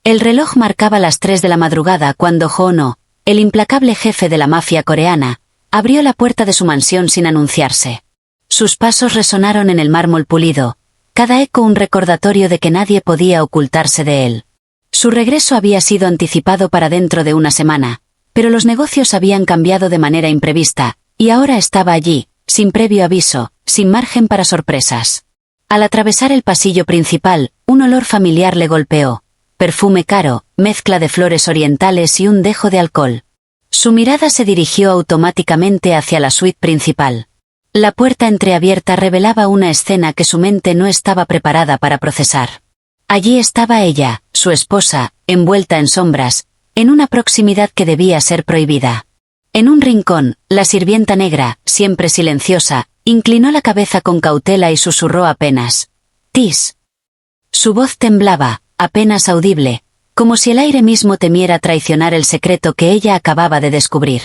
El reloj marcaba las 3 de la madrugada cuando Ho-no, el implacable jefe de la mafia coreana, abrió la puerta de su mansión sin anunciarse. Sus pasos resonaron en el mármol pulido, cada eco un recordatorio de que nadie podía ocultarse de él. Su regreso había sido anticipado para dentro de una semana, pero los negocios habían cambiado de manera imprevista, y ahora estaba allí, sin previo aviso, sin margen para sorpresas. Al atravesar el pasillo principal, un olor familiar le golpeó. Perfume caro, mezcla de flores orientales y un dejo de alcohol. Su mirada se dirigió automáticamente hacia la suite principal. La puerta entreabierta revelaba una escena que su mente no estaba preparada para procesar. Allí estaba ella, su esposa, envuelta en sombras, en una proximidad que debía ser prohibida. En un rincón, la sirvienta negra, siempre silenciosa, inclinó la cabeza con cautela y susurró apenas: «Tis». Su voz temblaba, apenas audible, como si el aire mismo temiera traicionar el secreto que ella acababa de descubrir.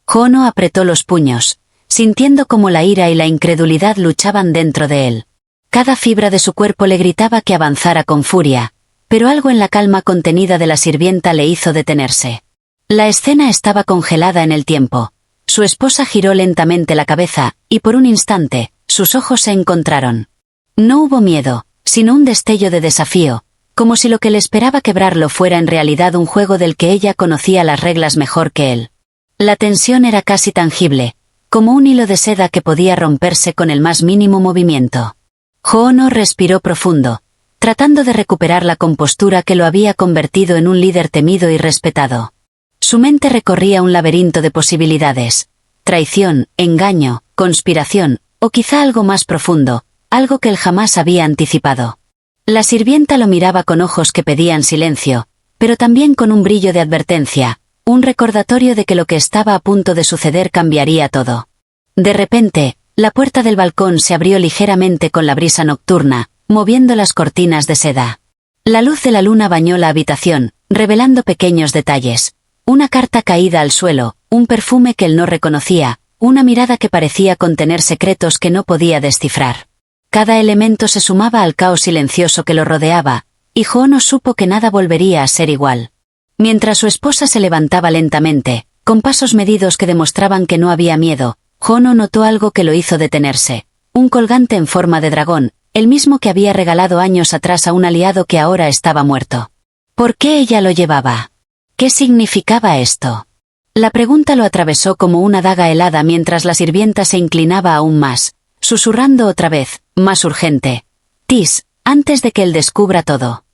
Ho-no apretó los puños, sintiendo como la ira y la incredulidad luchaban dentro de él. Cada fibra de su cuerpo le gritaba que avanzara con furia, pero algo en la calma contenida de la sirvienta le hizo detenerse. La escena estaba congelada en el tiempo. Su esposa giró lentamente la cabeza, y por un instante, sus ojos se encontraron. No hubo miedo, sino un destello de desafío, como si lo que le esperaba quebrarlo fuera en realidad un juego del que ella conocía las reglas mejor que él. La tensión era casi tangible, como un hilo de seda que podía romperse con el más mínimo movimiento. Ho-no respiró profundo, tratando de recuperar la compostura que lo había convertido en un líder temido y respetado. Su mente recorría un laberinto de posibilidades: traición, engaño, conspiración, o quizá algo más profundo, algo que él jamás había anticipado. La sirvienta lo miraba con ojos que pedían silencio, pero también con un brillo de advertencia, un recordatorio de que lo que estaba a punto de suceder cambiaría todo. De repente, la puerta del balcón se abrió ligeramente con la brisa nocturna, moviendo las cortinas de seda. La luz de la luna bañó la habitación, revelando pequeños detalles: una carta caída al suelo, un perfume que él no reconocía, una mirada que parecía contener secretos que no podía descifrar. Cada elemento se sumaba al caos silencioso que lo rodeaba, y Ho-no supo que nada volvería a ser igual. Mientras su esposa se levantaba lentamente, con pasos medidos que demostraban que no había miedo, Ho-no notó algo que lo hizo detenerse: un colgante en forma de dragón, el mismo que había regalado años atrás a un aliado que ahora estaba muerto. ¿Por qué ella lo llevaba? ¿Qué significaba esto? La pregunta lo atravesó como una daga helada mientras la sirvienta se inclinaba aún más, susurrando otra vez, más urgente: «Tis, antes de que él descubra todo».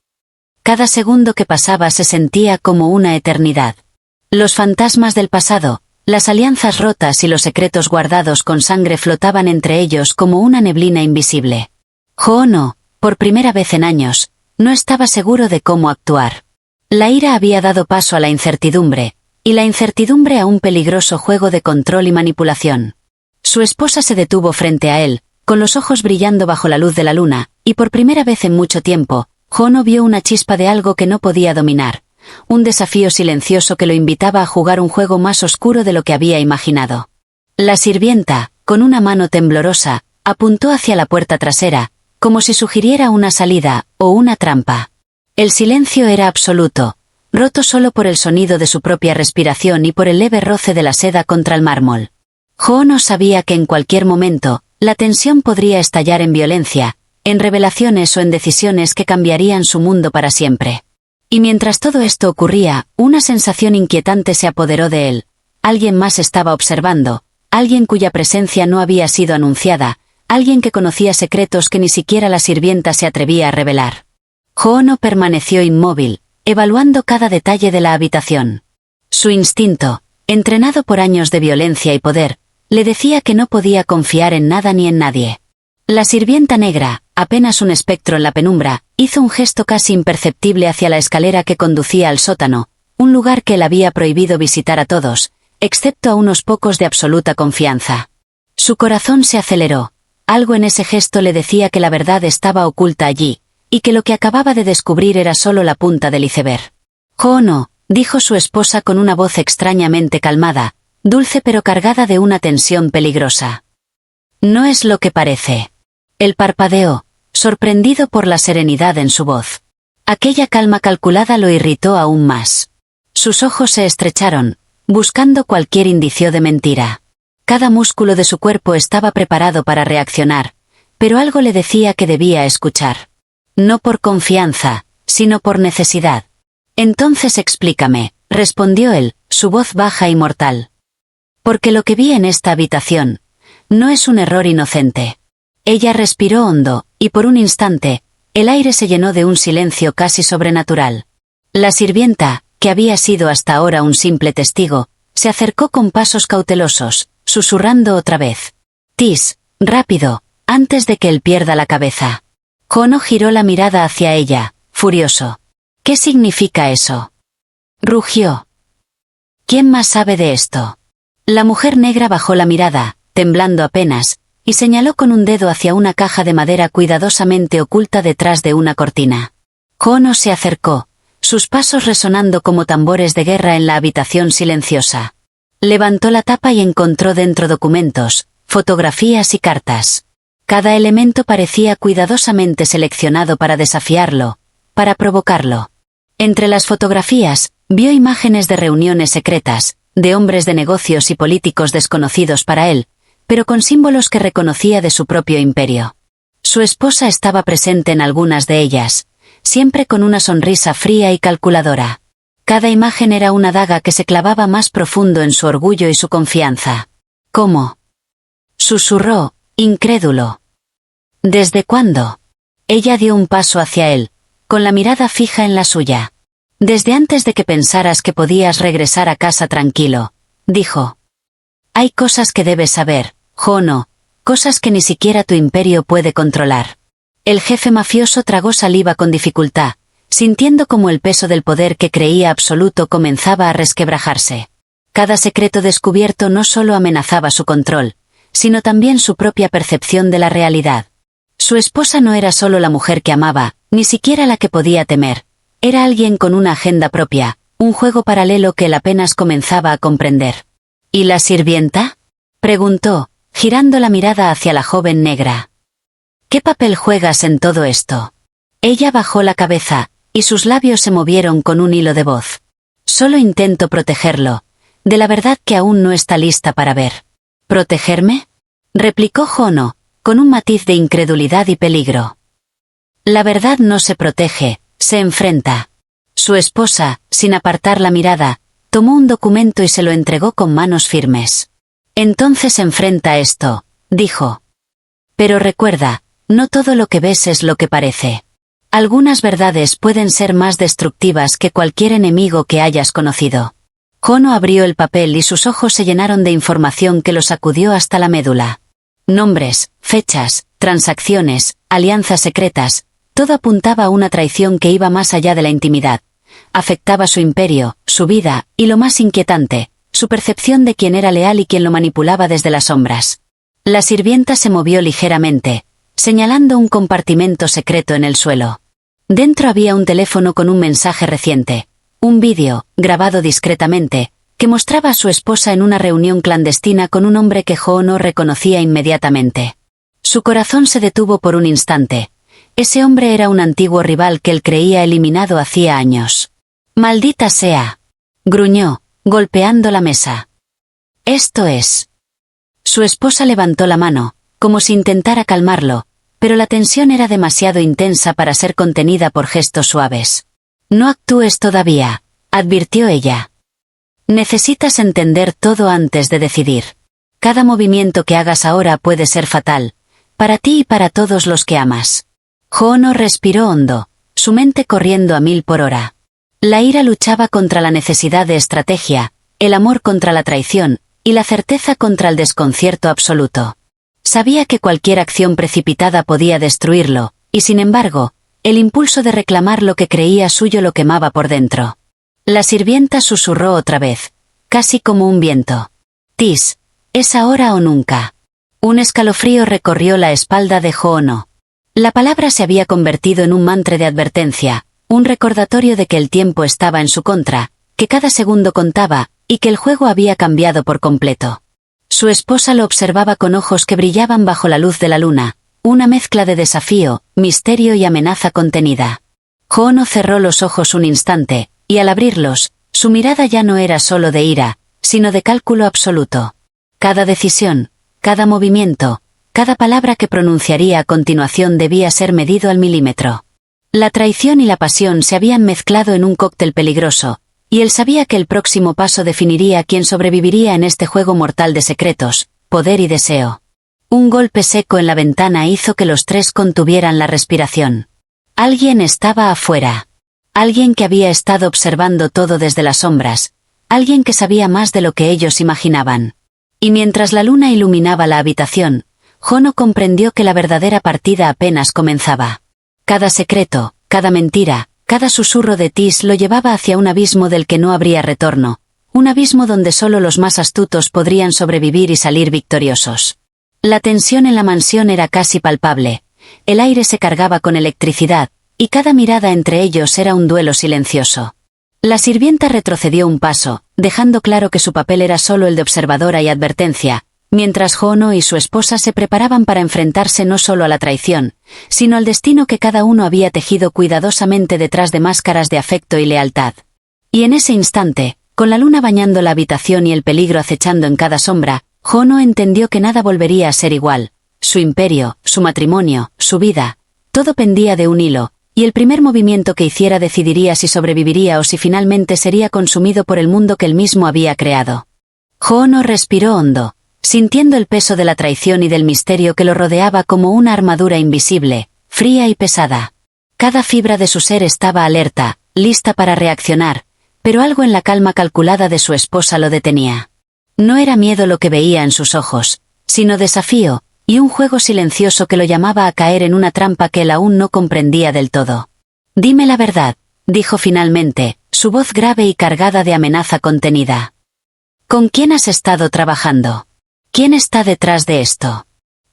Cada segundo que pasaba se sentía como una eternidad. Los fantasmas del pasado, las alianzas rotas y los secretos guardados con sangre flotaban entre ellos como una neblina invisible. Ho-no, por primera vez en años, no estaba seguro de cómo actuar. La ira había dado paso a la incertidumbre, y la incertidumbre a un peligroso juego de control y manipulación. Su esposa se detuvo frente a él, con los ojos brillando bajo la luz de la luna, y por primera vez en mucho tiempo, Ho-no vio una chispa de algo que no podía dominar, un desafío silencioso que lo invitaba a jugar un juego más oscuro de lo que había imaginado. La sirvienta, con una mano temblorosa, apuntó hacia la puerta trasera, como si sugiriera una salida, o una trampa. El silencio era absoluto, roto solo por el sonido de su propia respiración y por el leve roce de la seda contra el mármol. Ho-no sabía que en cualquier momento, la tensión podría estallar en violencia, en revelaciones o en decisiones que cambiarían su mundo para siempre. Y mientras todo esto ocurría, una sensación inquietante se apoderó de él. Alguien más estaba observando, alguien cuya presencia no había sido anunciada, alguien que conocía secretos que ni siquiera la sirvienta se atrevía a revelar. Ho-no permaneció inmóvil, evaluando cada detalle de la habitación. Su instinto, entrenado por años de violencia y poder, le decía que no podía confiar en nada ni en nadie. La sirvienta negra, apenas un espectro en la penumbra, hizo un gesto casi imperceptible hacia la escalera que conducía al sótano, un lugar que él había prohibido visitar a todos, excepto a unos pocos de absoluta confianza. Su corazón se aceleró. Algo en ese gesto le decía que la verdad estaba oculta allí, y que lo que acababa de descubrir era solo la punta del iceberg. «Ho-no», dijo su esposa con una voz extrañamente calmada, dulce pero cargada de una tensión peligrosa. «No es lo que parece». Él parpadeó, sorprendido por la serenidad en su voz. Aquella calma calculada lo irritó aún más. Sus ojos se estrecharon, buscando cualquier indicio de mentira. Cada músculo de su cuerpo estaba preparado para reaccionar, pero algo le decía que debía escuchar. No por confianza, sino por necesidad. Entonces explícame, respondió él, su voz baja y mortal. Porque lo que vi en esta habitación no es un error inocente. Ella respiró hondo, y por un instante, el aire se llenó de un silencio casi sobrenatural. La sirvienta, que había sido hasta ahora un simple testigo, se acercó con pasos cautelosos, susurrando otra vez. Tis, rápido, antes de que él pierda la cabeza. Jono giró la mirada hacia ella, furioso. ¿Qué significa eso? Rugió. ¿Quién más sabe de esto? La mujer negra bajó la mirada, temblando apenas, y señaló con un dedo hacia una caja de madera cuidadosamente oculta detrás de una cortina. Jono se acercó, sus pasos resonando como tambores de guerra en la habitación silenciosa. Levantó la tapa y encontró dentro documentos, fotografías y cartas. Cada elemento parecía cuidadosamente seleccionado para desafiarlo, para provocarlo. Entre las fotografías, vio imágenes de reuniones secretas, de hombres de negocios y políticos desconocidos para él, pero con símbolos que reconocía de su propio imperio. Su esposa estaba presente en algunas de ellas, siempre con una sonrisa fría y calculadora. Cada imagen era una daga que se clavaba más profundo en su orgullo y su confianza. ¿Cómo? Susurró, incrédulo. ¿Desde cuándo? Ella dio un paso hacia él, con la mirada fija en la suya. Desde antes de que pensaras que podías regresar a casa tranquilo, dijo. Hay cosas que debes saber, Jono, cosas que ni siquiera tu imperio puede controlar. El jefe mafioso tragó saliva con dificultad, sintiendo como el peso del poder que creía absoluto comenzaba a resquebrajarse. Cada secreto descubierto no solo amenazaba su control, sino también su propia percepción de la realidad. Su esposa no era solo la mujer que amaba, ni siquiera la que podía temer. Era alguien con una agenda propia, un juego paralelo que él apenas comenzaba a comprender. ¿Y la sirvienta? Preguntó, girando la mirada hacia la joven negra. ¿Qué papel juegas en todo esto? Ella bajó la cabeza, y sus labios se movieron con un hilo de voz. Solo intento protegerlo, de la verdad que aún no está lista para ver. ¿Protegerme? Replicó Jono, con un matiz de incredulidad y peligro. La verdad no se protege, se enfrenta. Su esposa, sin apartar la mirada, tomó un documento y se lo entregó con manos firmes. Entonces enfrenta esto, dijo. Pero recuerda, no todo lo que ves es lo que parece. Algunas verdades pueden ser más destructivas que cualquier enemigo que hayas conocido. Jono abrió el papel y sus ojos se llenaron de información que lo sacudió hasta la médula. Nombres, fechas, transacciones, alianzas secretas, todo apuntaba a una traición que iba más allá de la intimidad. Afectaba su imperio, su vida, y lo más inquietante, su percepción de quién era leal y quién lo manipulaba desde las sombras. La sirvienta se movió ligeramente, señalando un compartimento secreto en el suelo. Dentro había un teléfono con un mensaje reciente, un vídeo, grabado discretamente, que mostraba a su esposa en una reunión clandestina con un hombre que Jono reconocía inmediatamente. Su corazón se detuvo por un instante. Ese hombre era un antiguo rival que él creía eliminado hacía años. «Maldita sea», gruñó, golpeando la mesa. «Esto es». Su esposa levantó la mano, como si intentara calmarlo, pero la tensión era demasiado intensa para ser contenida por gestos suaves. «No actúes todavía», advirtió ella. «Necesitas entender todo antes de decidir. Cada movimiento que hagas ahora puede ser fatal, para ti y para todos los que amas». Jono respiró hondo, su mente corriendo a 1000 por hora. La ira luchaba contra la necesidad de estrategia, el amor contra la traición, y la certeza contra el desconcierto absoluto. Sabía que cualquier acción precipitada podía destruirlo, y sin embargo, el impulso de reclamar lo que creía suyo lo quemaba por dentro. La sirvienta susurró otra vez, casi como un viento. «Tis, es ahora o nunca». Un escalofrío recorrió la espalda de Jono. La palabra se había convertido en un mantra de advertencia, un recordatorio de que el tiempo estaba en su contra, que cada segundo contaba, y que el juego había cambiado por completo. Su esposa lo observaba con ojos que brillaban bajo la luz de la luna, una mezcla de desafío, misterio y amenaza contenida. Hono cerró los ojos un instante, y al abrirlos, su mirada ya no era solo de ira, sino de cálculo absoluto. Cada decisión, cada movimiento, cada palabra que pronunciaría a continuación debía ser medido al milímetro. La traición y la pasión se habían mezclado en un cóctel peligroso, y él sabía que el próximo paso definiría quién sobreviviría en este juego mortal de secretos, poder y deseo. Un golpe seco en la ventana hizo que los tres contuvieran la respiración. Alguien estaba afuera. Alguien que había estado observando todo desde las sombras. Alguien que sabía más de lo que ellos imaginaban. Y mientras la luna iluminaba la habitación, Hono comprendió que la verdadera partida apenas comenzaba. Cada secreto, cada mentira, cada susurro de Tis lo llevaba hacia un abismo del que no habría retorno, un abismo donde solo los más astutos podrían sobrevivir y salir victoriosos. La tensión en la mansión era casi palpable, el aire se cargaba con electricidad, y cada mirada entre ellos era un duelo silencioso. La sirvienta retrocedió un paso, dejando claro que su papel era solo el de observadora y advertencia, mientras Hono y su esposa se preparaban para enfrentarse no solo a la traición, sino al destino que cada uno había tejido cuidadosamente detrás de máscaras de afecto y lealtad. Y en ese instante, con la luna bañando la habitación y el peligro acechando en cada sombra, Hono entendió que nada volvería a ser igual. Su imperio, su matrimonio, su vida, todo pendía de un hilo, y el primer movimiento que hiciera decidiría si sobreviviría o si finalmente sería consumido por el mundo que él mismo había creado. Hono respiró hondo, sintiendo el peso de la traición y del misterio que lo rodeaba como una armadura invisible, fría y pesada. Cada fibra de su ser estaba alerta, lista para reaccionar, pero algo en la calma calculada de su esposa lo detenía. No era miedo lo que veía en sus ojos, sino desafío, y un juego silencioso que lo llamaba a caer en una trampa que él aún no comprendía del todo. «Dime la verdad», dijo finalmente, su voz grave y cargada de amenaza contenida. «¿Con quién has estado trabajando? ¿Quién está detrás de esto?»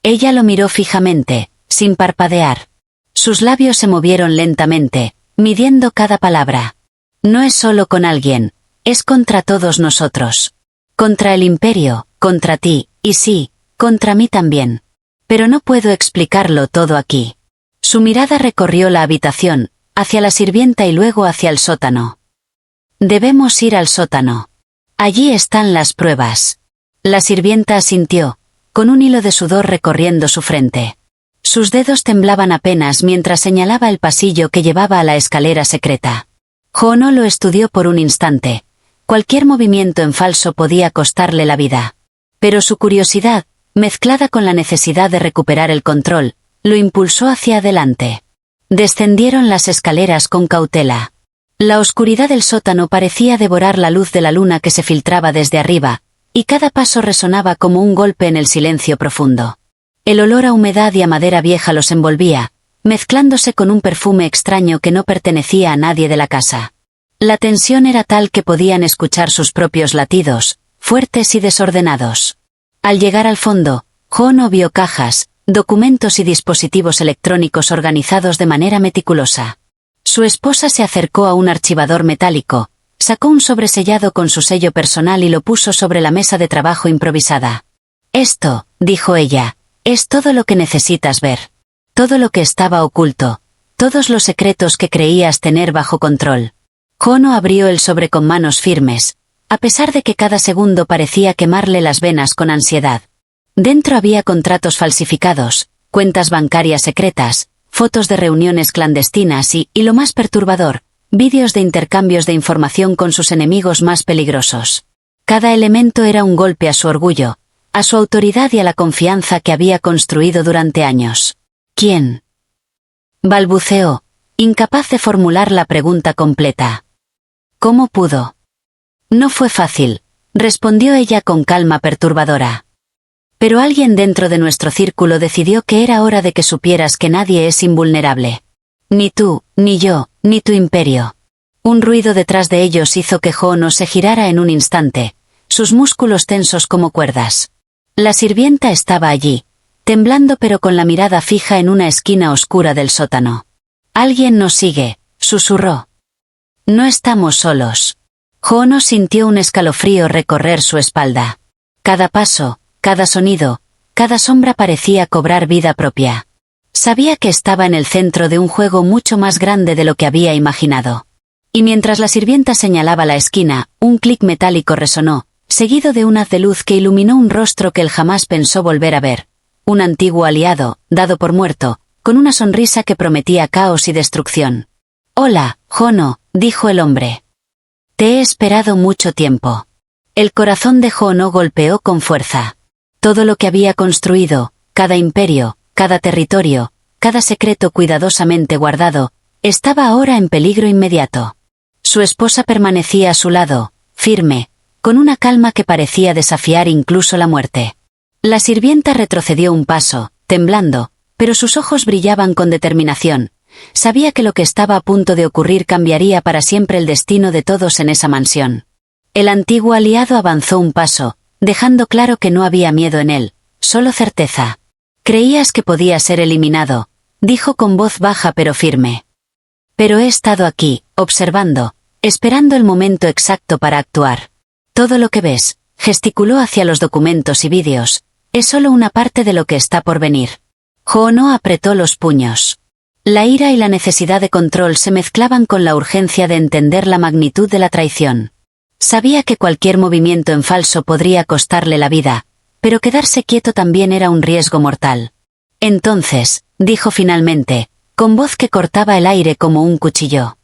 Ella lo miró fijamente, sin parpadear. Sus labios se movieron lentamente, midiendo cada palabra. «No es solo con alguien, es contra todos nosotros. Contra el imperio, contra ti, y sí, contra mí también. Pero no puedo explicarlo todo aquí». Su mirada recorrió la habitación, hacia la sirvienta y luego hacia el sótano. «Debemos ir al sótano. Allí están las pruebas». La sirvienta asintió, con un hilo de sudor recorriendo su frente. Sus dedos temblaban apenas mientras señalaba el pasillo que llevaba a la escalera secreta. Hono lo estudió por un instante. Cualquier movimiento en falso podía costarle la vida. Pero su curiosidad, mezclada con la necesidad de recuperar el control, lo impulsó hacia adelante. Descendieron las escaleras con cautela. La oscuridad del sótano parecía devorar la luz de la luna que se filtraba desde arriba, y cada paso resonaba como un golpe en el silencio profundo. El olor a humedad y a madera vieja los envolvía, mezclándose con un perfume extraño que no pertenecía a nadie de la casa. La tensión era tal que podían escuchar sus propios latidos, fuertes y desordenados. Al llegar al fondo, Hono vio cajas, documentos y dispositivos electrónicos organizados de manera meticulosa. Su esposa se acercó a un archivador metálico, sacó un sobresellado con su sello personal y lo puso sobre la mesa de trabajo improvisada. «Esto», dijo ella, «es todo lo que necesitas ver. Todo lo que estaba oculto, todos los secretos que creías tener bajo control». Hono abrió el sobre con manos firmes, a pesar de que cada segundo parecía quemarle las venas con ansiedad. Dentro había contratos falsificados, cuentas bancarias secretas, fotos de reuniones clandestinas y lo más perturbador, vídeos de intercambios de información con sus enemigos más peligrosos. Cada elemento era un golpe a su orgullo, a su autoridad y a la confianza que había construido durante años. «¿Quién?», balbuceó, incapaz de formular la pregunta completa. «¿Cómo pudo?». «No fue fácil», respondió ella con calma perturbadora. «Pero alguien dentro de nuestro círculo decidió que era hora de que supieras que nadie es invulnerable. Ni tú, ni yo, ni tu imperio». Un ruido detrás de ellos hizo que Hono se girara en un instante, sus músculos tensos como cuerdas. La sirvienta estaba allí, temblando pero con la mirada fija en una esquina oscura del sótano. «Alguien nos sigue», susurró. «No estamos solos». Hono sintió un escalofrío recorrer su espalda. Cada paso, cada sonido, cada sombra parecía cobrar vida propia. Sabía que estaba en el centro de un juego mucho más grande de lo que había imaginado. Y mientras la sirvienta señalaba la esquina, un clic metálico resonó, seguido de un haz de luz que iluminó un rostro que él jamás pensó volver a ver. Un antiguo aliado, dado por muerto, con una sonrisa que prometía caos y destrucción. «Hola, Jono», dijo el hombre. «Te he esperado mucho tiempo». El corazón de Jono golpeó con fuerza. Todo lo que había construido, cada imperio, cada territorio, cada secreto cuidadosamente guardado, estaba ahora en peligro inmediato. Su esposa permanecía a su lado, firme, con una calma que parecía desafiar incluso la muerte. La sirvienta retrocedió un paso, temblando, pero sus ojos brillaban con determinación. Sabía que lo que estaba a punto de ocurrir cambiaría para siempre el destino de todos en esa mansión. El antiguo aliado avanzó un paso, dejando claro que no había miedo en él, solo certeza. «Creías que podía ser eliminado», dijo con voz baja pero firme. «Pero he estado aquí, observando, esperando el momento exacto para actuar. Todo lo que ves», gesticuló hacia los documentos y vídeos, «es solo una parte de lo que está por venir». Jono apretó los puños. La ira y la necesidad de control se mezclaban con la urgencia de entender la magnitud de la traición. Sabía que cualquier movimiento en falso podría costarle la vida, pero quedarse quieto también era un riesgo mortal. «Entonces», dijo finalmente, con voz que cortaba el aire como un cuchillo.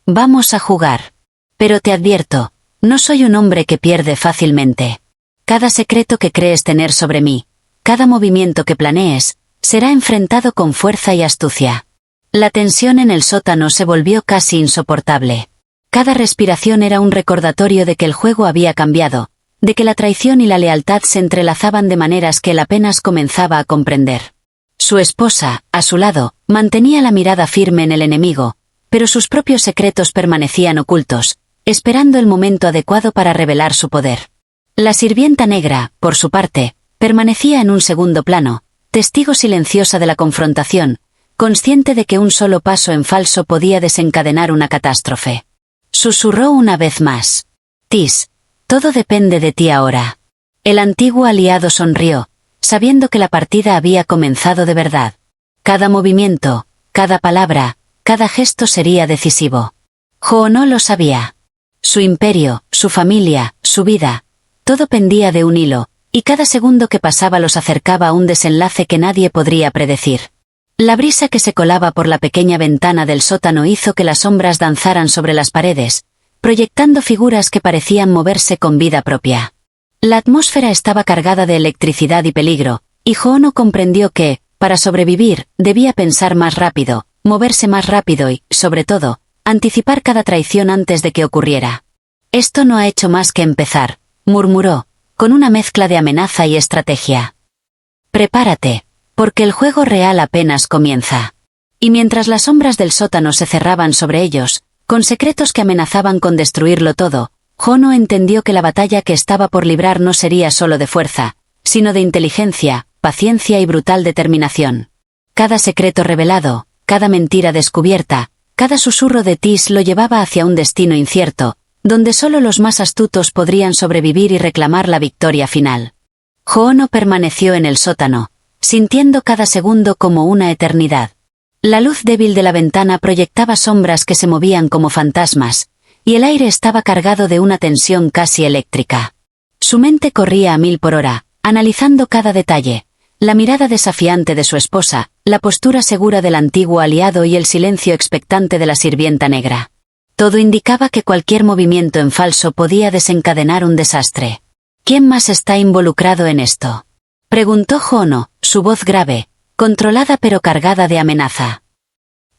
«Vamos a jugar. Pero te advierto, no soy un hombre que pierde fácilmente. Cada secreto que crees tener sobre mí, cada movimiento que planees, será enfrentado con fuerza y astucia». La tensión en el sótano se volvió casi insoportable. Cada respiración era un recordatorio de que el juego había cambiado, de que la traición y la lealtad se entrelazaban de maneras que él apenas comenzaba a comprender. Su esposa, a su lado, mantenía la mirada firme en el enemigo, pero sus propios secretos permanecían ocultos, esperando el momento adecuado para revelar su poder. La sirvienta negra, por su parte, permanecía en un segundo plano, testigo silenciosa de la confrontación, consciente de que un solo paso en falso podía desencadenar una catástrofe. Susurró una vez más. «Tis, todo depende de ti ahora». El antiguo aliado sonrió, sabiendo que la partida había comenzado de verdad. Cada movimiento, cada palabra, cada gesto sería decisivo. Jono lo sabía. Su imperio, su familia, su vida, todo pendía de un hilo, y cada segundo que pasaba los acercaba a un desenlace que nadie podría predecir. La brisa que se colaba por la pequeña ventana del sótano hizo que las sombras danzaran sobre las paredes, proyectando figuras que parecían moverse con vida propia. La atmósfera estaba cargada de electricidad y peligro, y Jono comprendió que, para sobrevivir, debía pensar más rápido, moverse más rápido y, sobre todo, anticipar cada traición antes de que ocurriera. «Esto no ha hecho más que empezar», murmuró, con una mezcla de amenaza y estrategia. «Prepárate, porque el juego real apenas comienza». Y mientras las sombras del sótano se cerraban sobre ellos, con secretos que amenazaban con destruirlo todo, Jono entendió que la batalla que estaba por librar no sería solo de fuerza, sino de inteligencia, paciencia y brutal determinación. Cada secreto revelado, cada mentira descubierta, cada susurro de Tis lo llevaba hacia un destino incierto, donde solo los más astutos podrían sobrevivir y reclamar la victoria final. Jono permaneció en el sótano, sintiendo cada segundo como una eternidad. La luz débil de la ventana proyectaba sombras que se movían como fantasmas, y el aire estaba cargado de una tensión casi eléctrica. Su mente corría a 1000 por hora, analizando cada detalle, la mirada desafiante de su esposa, la postura segura del antiguo aliado y el silencio expectante de la sirvienta negra. Todo indicaba que cualquier movimiento en falso podía desencadenar un desastre. «¿Quién más está involucrado en esto?», preguntó Jono, su voz grave, controlada pero cargada de amenaza.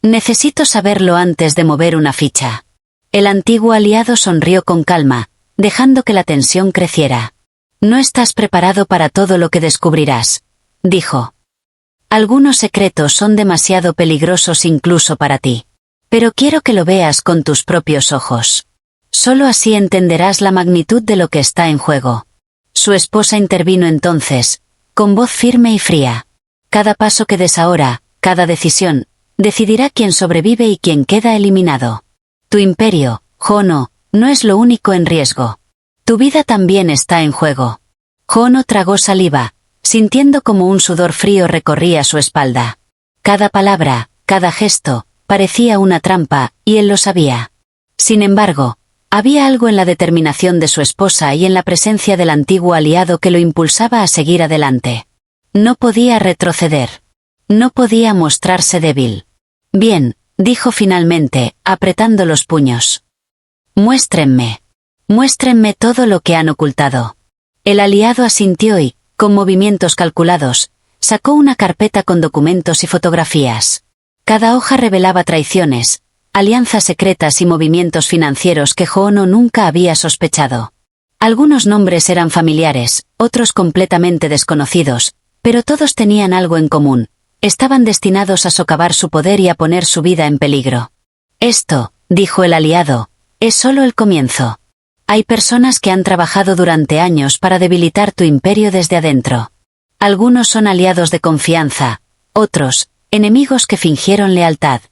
«Necesito saberlo antes de mover una ficha». El antiguo aliado sonrió con calma, dejando que la tensión creciera. «No estás preparado para todo lo que descubrirás», dijo. «Algunos secretos son demasiado peligrosos incluso para ti. Pero quiero que lo veas con tus propios ojos. Solo así entenderás la magnitud de lo que está en juego». Su esposa intervino entonces, con voz firme y fría. «Cada paso que des ahora, cada decisión, decidirá quién sobrevive y quién queda eliminado. Tu imperio, Jono, no es lo único en riesgo. Tu vida también está en juego». Jono tragó saliva, sintiendo como un sudor frío recorría su espalda. Cada palabra, cada gesto, parecía una trampa, y él lo sabía. Sin embargo, había algo en la determinación de su esposa y en la presencia del antiguo aliado que lo impulsaba a seguir adelante. No podía retroceder. No podía mostrarse débil. Bien, dijo finalmente, apretando los puños. Muéstrenme. Muéstrenme todo lo que han ocultado. El aliado asintió y, con movimientos calculados, sacó una carpeta con documentos y fotografías. Cada hoja revelaba traiciones, alianzas secretas y movimientos financieros que Hoono nunca había sospechado. Algunos nombres eran familiares, otros completamente desconocidos, pero todos tenían algo en común. Estaban destinados a socavar su poder y a poner su vida en peligro. Esto, dijo el aliado, es solo el comienzo. Hay personas que han trabajado durante años para debilitar tu imperio desde adentro. Algunos son aliados de confianza, otros, enemigos que fingieron lealtad.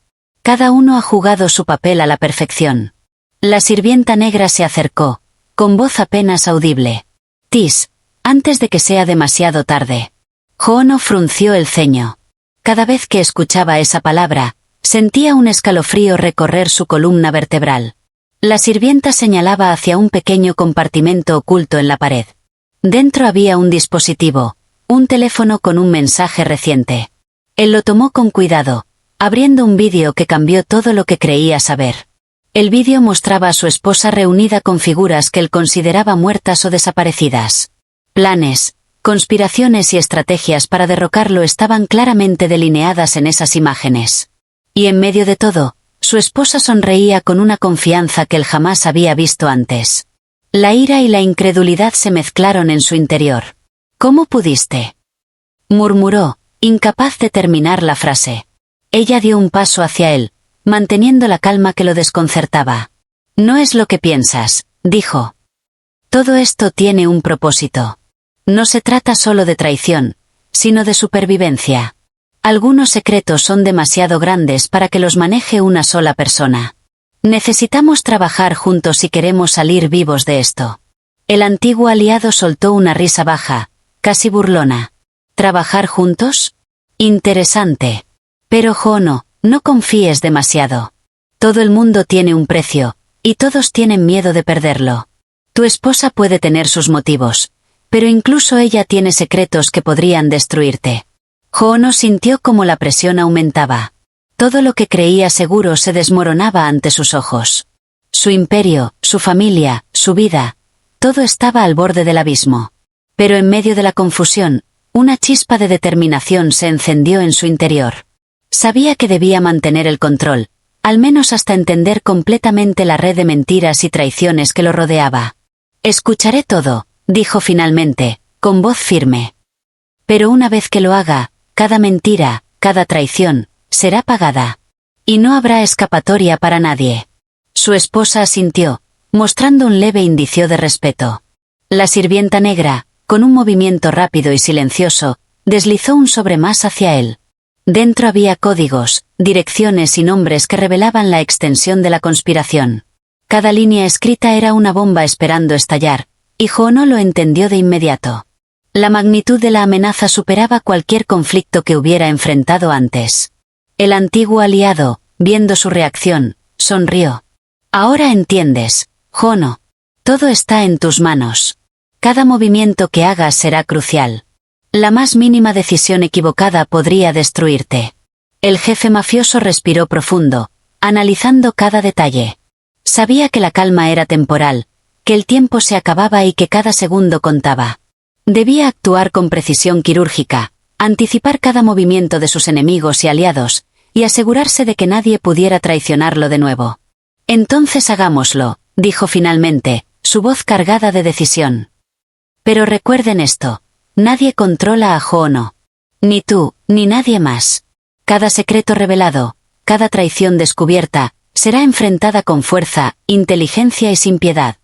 Cada uno ha jugado su papel a la perfección. La sirvienta negra se acercó, con voz apenas audible. Tis, antes de que sea demasiado tarde. Hoono frunció el ceño. Cada vez que escuchaba esa palabra, sentía un escalofrío recorrer su columna vertebral. La sirvienta señalaba hacia un pequeño compartimento oculto en la pared. Dentro había un dispositivo, un teléfono con un mensaje reciente. Él lo tomó con cuidado, abriendo un vídeo que cambió todo lo que creía saber. El vídeo mostraba a su esposa reunida con figuras que él consideraba muertas o desaparecidas. Planes, conspiraciones y estrategias para derrocarlo estaban claramente delineadas en esas imágenes. Y en medio de todo, su esposa sonreía con una confianza que él jamás había visto antes. La ira y la incredulidad se mezclaron en su interior. ¿Cómo pudiste?, murmuró, incapaz de terminar la frase. Ella dio un paso hacia él, manteniendo la calma que lo desconcertaba. No es lo que piensas, dijo. Todo esto tiene un propósito. No se trata solo de traición, sino de supervivencia. Algunos secretos son demasiado grandes para que los maneje una sola persona. Necesitamos trabajar juntos si queremos salir vivos de esto. El antiguo aliado soltó una risa baja, casi burlona. ¿Trabajar juntos? Interesante. Pero Hoono, no confíes demasiado. Todo el mundo tiene un precio, y todos tienen miedo de perderlo. Tu esposa puede tener sus motivos, pero incluso ella tiene secretos que podrían destruirte. Hoono sintió como la presión aumentaba. Todo lo que creía seguro se desmoronaba ante sus ojos. Su imperio, su familia, su vida, todo estaba al borde del abismo. Pero en medio de la confusión, una chispa de determinación se encendió en su interior. Sabía que debía mantener el control, al menos hasta entender completamente la red de mentiras y traiciones que lo rodeaba. Escucharé todo, dijo finalmente, con voz firme. Pero una vez que lo haga, cada mentira, cada traición, será pagada. Y no habrá escapatoria para nadie. Su esposa asintió, mostrando un leve indicio de respeto. La sirvienta negra, con un movimiento rápido y silencioso, deslizó un sobre más hacia él. Dentro había códigos, direcciones y nombres que revelaban la extensión de la conspiración. Cada línea escrita era una bomba esperando estallar, y Hoono lo entendió de inmediato. La magnitud de la amenaza superaba cualquier conflicto que hubiera enfrentado antes. El antiguo aliado, viendo su reacción, sonrió. Ahora entiendes, Hoono. Todo está en tus manos. Cada movimiento que hagas será crucial. La más mínima decisión equivocada podría destruirte. El jefe mafioso respiró profundo, analizando cada detalle. Sabía que la calma era temporal, que el tiempo se acababa y que cada segundo contaba. Debía actuar con precisión quirúrgica, anticipar cada movimiento de sus enemigos y aliados, y asegurarse de que nadie pudiera traicionarlo de nuevo. Entonces hagámoslo, dijo finalmente, su voz cargada de decisión. Pero recuerden esto, nadie controla a Hoono. Ni tú, ni nadie más. Cada secreto revelado, cada traición descubierta, será enfrentada con fuerza, inteligencia y sin piedad.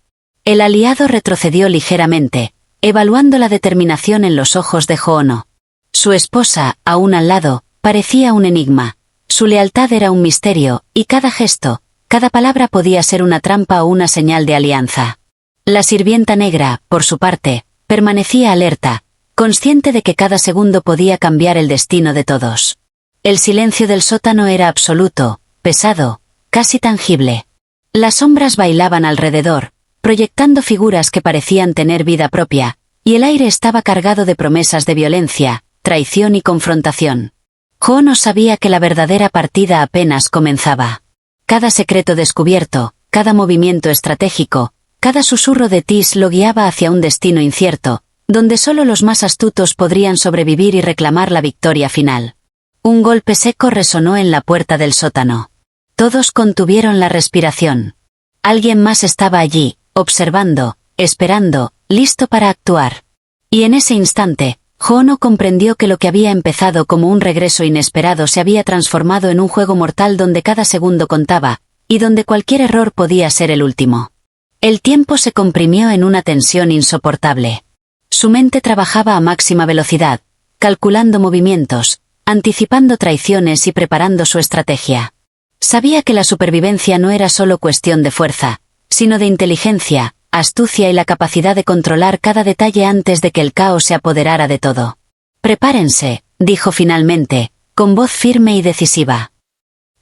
El aliado retrocedió ligeramente, evaluando la determinación en los ojos de Hoono. Su esposa, aún al lado, parecía un enigma. Su lealtad era un misterio, y cada gesto, cada palabra podía ser una trampa o una señal de alianza. La sirvienta negra, por su parte, permanecía alerta, consciente de que cada segundo podía cambiar el destino de todos. El silencio del sótano era absoluto, pesado, casi tangible. Las sombras bailaban alrededor, proyectando figuras que parecían tener vida propia, y el aire estaba cargado de promesas de violencia, traición y confrontación. Hono sabía que la verdadera partida apenas comenzaba. Cada secreto descubierto, cada movimiento estratégico, cada susurro de Tis lo guiaba hacia un destino incierto, donde solo los más astutos podrían sobrevivir y reclamar la victoria final. Un golpe seco resonó en la puerta del sótano. Todos contuvieron la respiración. Alguien más estaba allí, observando, esperando, listo para actuar. Y en ese instante, Hono comprendió que lo que había empezado como un regreso inesperado se había transformado en un juego mortal donde cada segundo contaba, y donde cualquier error podía ser el último. El tiempo se comprimió en una tensión insoportable. Su mente trabajaba a máxima velocidad, calculando movimientos, anticipando traiciones y preparando su estrategia. Sabía que la supervivencia no era solo cuestión de fuerza, sino de inteligencia, astucia y la capacidad de controlar cada detalle antes de que el caos se apoderara de todo. «Prepárense», dijo finalmente, con voz firme y decisiva.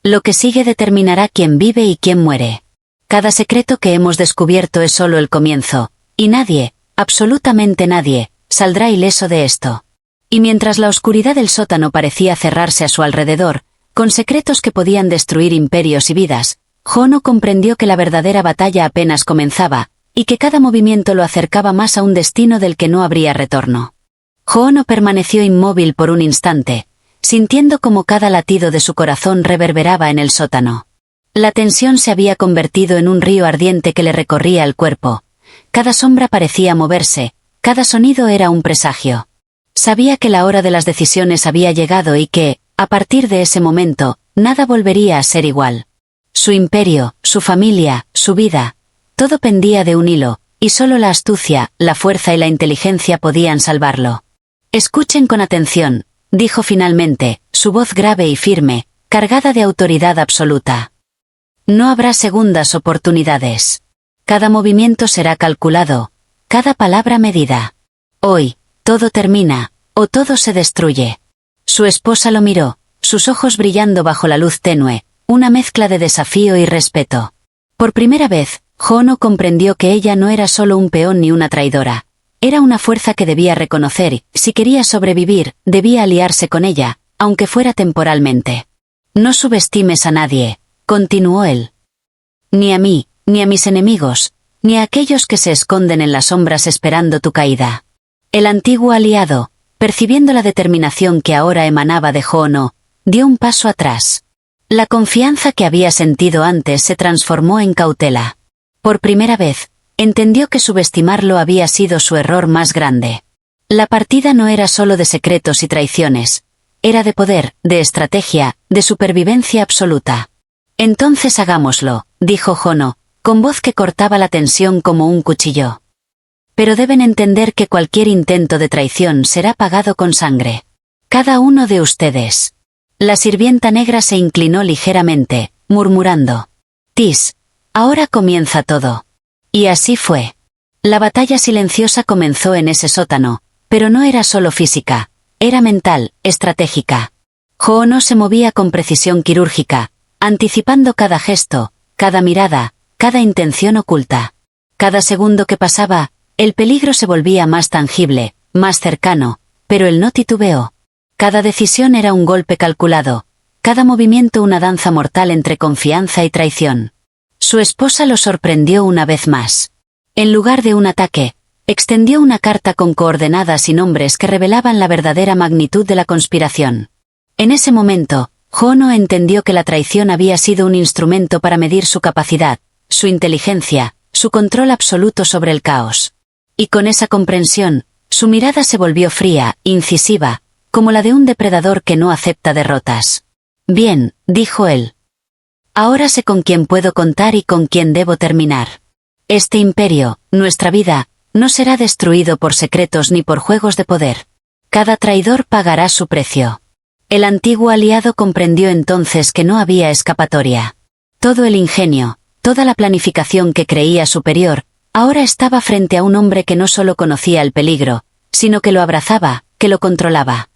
«Lo que sigue determinará quién vive y quién muere. Cada secreto que hemos descubierto es solo el comienzo, y nadie, absolutamente nadie, saldrá ileso de esto». Y mientras la oscuridad del sótano parecía cerrarse a su alrededor, con secretos que podían destruir imperios y vidas, Hono comprendió que la verdadera batalla apenas comenzaba, y que cada movimiento lo acercaba más a un destino del que no habría retorno. Hono permaneció inmóvil por un instante, sintiendo como cada latido de su corazón reverberaba en el sótano. La tensión se había convertido en un río ardiente que le recorría el cuerpo. Cada sombra parecía moverse, cada sonido era un presagio. Sabía que la hora de las decisiones había llegado y que, a partir de ese momento, nada volvería a ser igual. Su imperio, su familia, su vida, todo pendía de un hilo, y solo la astucia, la fuerza y la inteligencia podían salvarlo. «Escuchen con atención», dijo finalmente, su voz grave y firme, cargada de autoridad absoluta. «No habrá segundas oportunidades. Cada movimiento será calculado, cada palabra medida. Hoy, todo termina, o todo se destruye». Su esposa lo miró, sus ojos brillando bajo la luz tenue, una mezcla de desafío y respeto. Por primera vez, Hono comprendió que ella no era solo un peón ni una traidora. Era una fuerza que debía reconocer y, si quería sobrevivir, debía aliarse con ella, aunque fuera temporalmente. «No subestimes a nadie», continuó él. «Ni a mí, ni a mis enemigos, ni a aquellos que se esconden en las sombras esperando tu caída». El antiguo aliado, percibiendo la determinación que ahora emanaba de Hono, dio un paso atrás. La confianza que había sentido antes se transformó en cautela. Por primera vez, entendió que subestimarlo había sido su error más grande. La partida no era solo de secretos y traiciones, era de poder, de estrategia, de supervivencia absoluta. «Entonces hagámoslo», dijo Hono, con voz que cortaba la tensión como un cuchillo. «Pero deben entender que cualquier intento de traición será pagado con sangre. Cada uno de ustedes». La sirvienta negra se inclinó ligeramente, murmurando: «Tis, ahora comienza todo». Y así fue. La batalla silenciosa comenzó en ese sótano, pero no era solo física, era mental, estratégica. Hono se movía con precisión quirúrgica, anticipando cada gesto, cada mirada, cada intención oculta. Cada segundo que pasaba, el peligro se volvía más tangible, más cercano, pero él no titubeó. Cada decisión era un golpe calculado, cada movimiento una danza mortal entre confianza y traición. Su esposa lo sorprendió una vez más. En lugar de un ataque, extendió una carta con coordenadas y nombres que revelaban la verdadera magnitud de la conspiración. En ese momento, Hono entendió que la traición había sido un instrumento para medir su capacidad, su inteligencia, su control absoluto sobre el caos. Y con esa comprensión, su mirada se volvió fría, incisiva, como la de un depredador que no acepta derrotas. «Bien», dijo él. «Ahora sé con quién puedo contar y con quién debo terminar. Este imperio, nuestra vida, no será destruido por secretos ni por juegos de poder. Cada traidor pagará su precio». El antiguo aliado comprendió entonces que no había escapatoria. Todo el ingenio, toda la planificación que creía superior, ahora estaba frente a un hombre que no solo conocía el peligro, sino que lo abrazaba, que lo controlaba.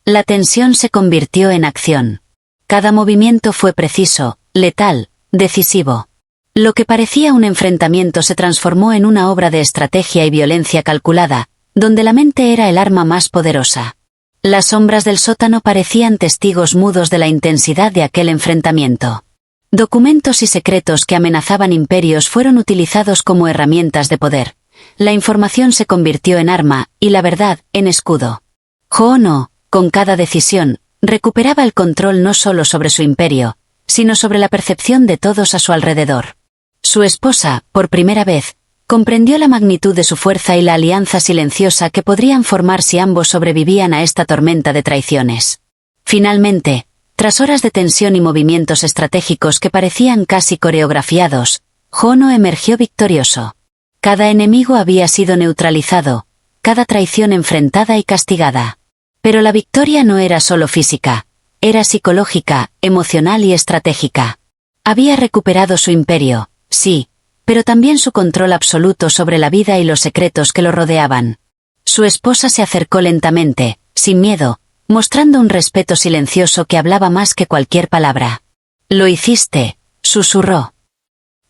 La tensión se convirtió en acción. Cada movimiento fue preciso, letal, decisivo. Lo que parecía un enfrentamiento se transformó en una obra de estrategia y violencia calculada, donde la mente era el arma más poderosa. Las sombras del sótano parecían testigos mudos de la intensidad de aquel enfrentamiento. Documentos y secretos que amenazaban imperios fueron utilizados como herramientas de poder. La información se convirtió en arma, y la verdad, en escudo. Ho-Oh, con cada decisión, recuperaba el control no solo sobre su imperio, sino sobre la percepción de todos a su alrededor. Su esposa, por primera vez, comprendió la magnitud de su fuerza y la alianza silenciosa que podrían formar si ambos sobrevivían a esta tormenta de traiciones. Finalmente, tras horas de tensión y movimientos estratégicos que parecían casi coreografiados, Ho-Oh emergió victorioso. Cada enemigo había sido neutralizado, cada traición enfrentada y castigada. Pero la victoria no era solo física, era psicológica, emocional y estratégica. Había recuperado su imperio, sí, pero también su control absoluto sobre la vida y los secretos que lo rodeaban. Su esposa se acercó lentamente, sin miedo, mostrando un respeto silencioso que hablaba más que cualquier palabra. «Lo hiciste», susurró.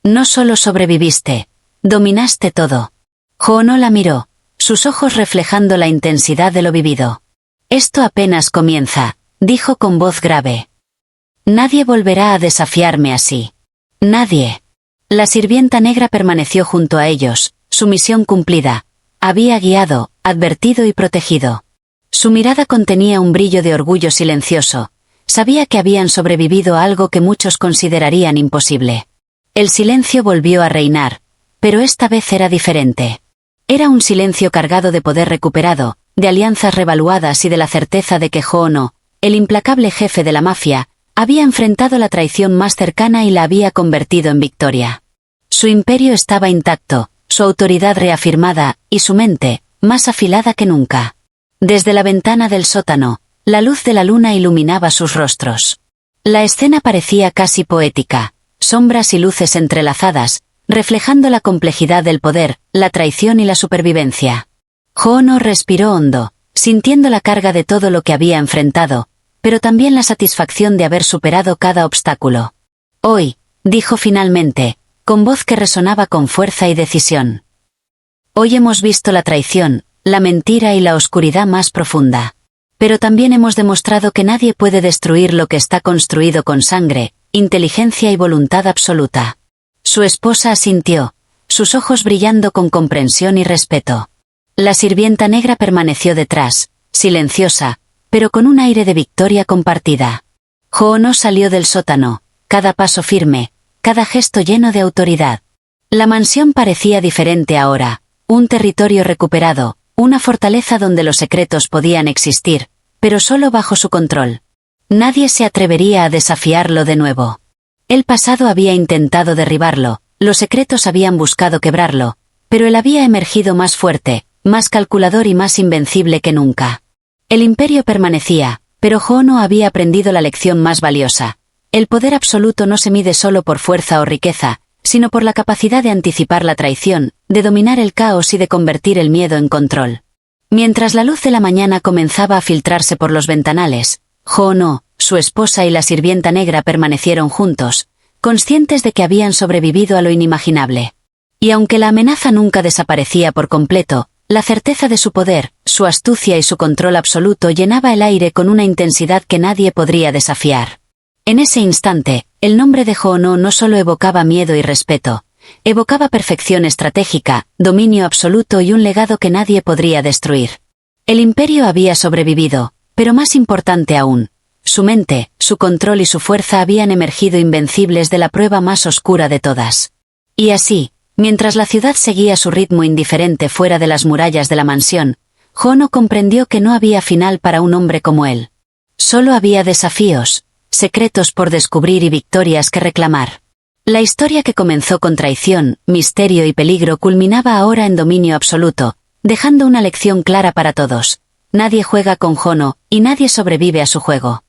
«No solo sobreviviste, dominaste todo». Ho-Oh la miró, sus ojos reflejando la intensidad de lo vivido. «Esto apenas comienza», dijo con voz grave. «Nadie volverá a desafiarme así. Nadie». La sirvienta negra permaneció junto a ellos, su misión cumplida. Había guiado, advertido y protegido. Su mirada contenía un brillo de orgullo silencioso. Sabía que habían sobrevivido a algo que muchos considerarían imposible. El silencio volvió a reinar, pero esta vez era diferente. Era un silencio cargado de poder recuperado, de alianzas revaluadas y de la certeza de que Ho-Oh, el implacable jefe de la mafia, había enfrentado la traición más cercana y la había convertido en victoria. Su imperio estaba intacto, su autoridad reafirmada, y su mente, más afilada que nunca. Desde la ventana del sótano, la luz de la luna iluminaba sus rostros. La escena parecía casi poética, sombras y luces entrelazadas, reflejando la complejidad del poder, la traición y la supervivencia. Ho-Oh respiró hondo, sintiendo la carga de todo lo que había enfrentado, pero también la satisfacción de haber superado cada obstáculo. «Hoy», dijo finalmente, con voz que resonaba con fuerza y decisión. «Hoy hemos visto la traición, la mentira y la oscuridad más profunda. Pero también hemos demostrado que nadie puede destruir lo que está construido con sangre, inteligencia y voluntad absoluta». Su esposa asintió, sus ojos brillando con comprensión y respeto. La sirvienta negra permaneció detrás, silenciosa, pero con un aire de victoria compartida. Ho-Oh salió del sótano, cada paso firme, cada gesto lleno de autoridad. La mansión parecía diferente ahora, un territorio recuperado, una fortaleza donde los secretos podían existir, pero solo bajo su control. Nadie se atrevería a desafiarlo de nuevo. El pasado había intentado derribarlo, los secretos habían buscado quebrarlo, pero él había emergido más fuerte, más calculador y más invencible que nunca. El imperio permanecía, pero Ho-Oh había aprendido la lección más valiosa. El poder absoluto no se mide solo por fuerza o riqueza, sino por la capacidad de anticipar la traición, de dominar el caos y de convertir el miedo en control. Mientras la luz de la mañana comenzaba a filtrarse por los ventanales, Ho-Oh, su esposa y la sirvienta negra permanecieron juntos, conscientes de que habían sobrevivido a lo inimaginable. Y aunque la amenaza nunca desaparecía por completo, la certeza de su poder, su astucia y su control absoluto llenaba el aire con una intensidad que nadie podría desafiar. En ese instante, el nombre de Ho-Oh no solo evocaba miedo y respeto, evocaba perfección estratégica, dominio absoluto y un legado que nadie podría destruir. El imperio había sobrevivido, pero más importante aún, su mente, su control y su fuerza habían emergido invencibles de la prueba más oscura de todas. Y así, mientras la ciudad seguía su ritmo indiferente fuera de las murallas de la mansión, Ho-Oh comprendió que no había final para un hombre como él. Solo había desafíos, secretos por descubrir y victorias que reclamar. La historia que comenzó con traición, misterio y peligro culminaba ahora en dominio absoluto, dejando una lección clara para todos. Nadie juega con Ho-Oh, y nadie sobrevive a su juego.